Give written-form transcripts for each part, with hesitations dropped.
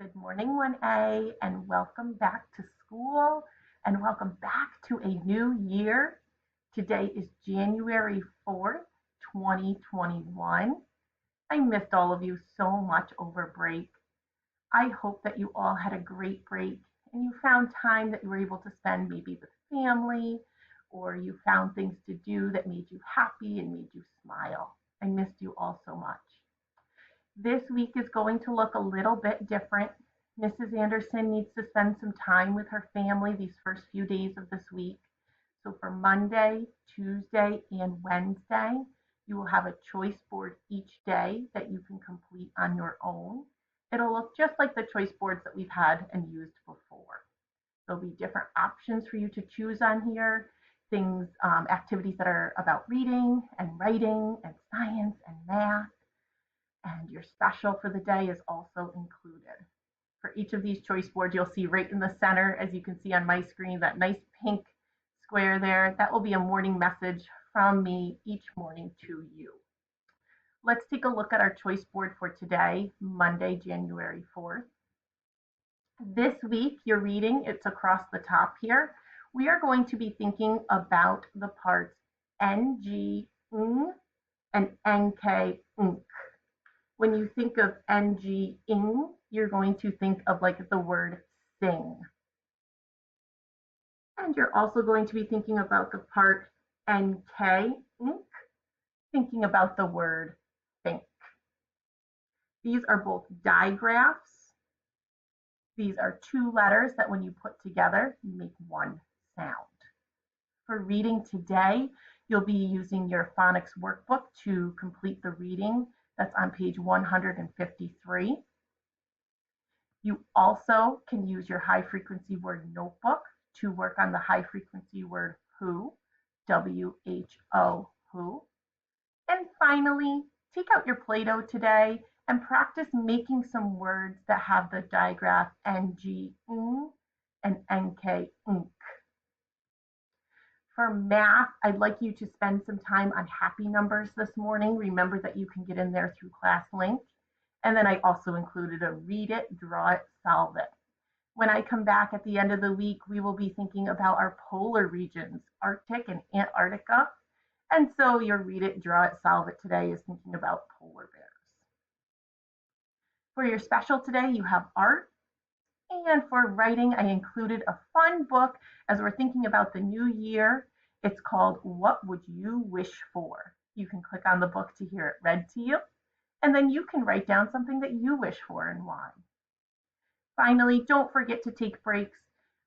Good morning, 1A, and welcome back to school and welcome back to a new year. Today is January 4th, 2021. I missed all of you so much over break. I hope that you all had a great break and you found time that you were able to spend maybe with family or you found things to do that made you happy and made you smile. I missed you all so much. This week is going to look a little bit different. Mrs. Anderson needs to spend some time with her family these first few days of this week. So for Monday, Tuesday, and Wednesday, you will have a choice board each day that you can complete on your own. It'll look just like the choice boards that we've had and used before. There'll be different options for you to choose on here. Things, activities that are about reading and writing and science and math, and your special for the day is also included. For each of these choice boards, you'll see right in the center, as you can see on my screen, that nice pink square there. That will be a morning message from me each morning to you. Let's take a look at our choice board for today, Monday, January 4th. This week, you're reading, it's across the top here. We are going to be thinking about the parts NG, ng, and NK, ink. When you think of ng, ing, you're going to think of like the word sing. And you're also going to be thinking about the part nk, ink, thinking about the word think. These are both digraphs. These are two letters that when you put together, you make one sound. For reading today, you'll be using your phonics workbook to complete the reading. That's on page 153. You also can use your high frequency word notebook to work on the high frequency word who, W-H-O, who. And finally, take out your Play-Doh today and practice making some words that have the digraph NG, ing, and NK, ink. For math, I'd like you to spend some time on happy numbers this morning. Remember that you can get in there through ClassLink. And then I also included a read it, draw it, solve it. When I come back at the end of the week, we will be thinking about our polar regions, Arctic and Antarctica. And so your read it, draw it, solve it today is thinking about polar bears. For your special today, you have art. And for writing, I included a fun book as we're thinking about the new year. It's called What Would You Wish For? You can click on the book to hear it read to you. And then you can write down something that you wish for and why. Finally, don't forget to take breaks.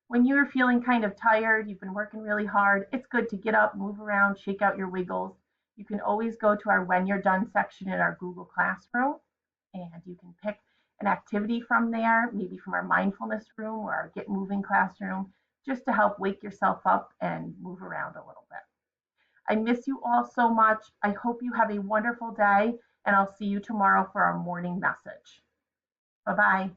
When you're feeling kind of tired, you've been working really hard, it's good to get up, move around, shake out your wiggles. You can always go to our When You're Done section in our Google Classroom, and you can pick an activity from there, maybe from our mindfulness room or our Get Moving classroom, just to help wake yourself up and move around a little bit. I miss you all so much. I hope you have a wonderful day, and I'll see you tomorrow for our morning message. Bye-bye.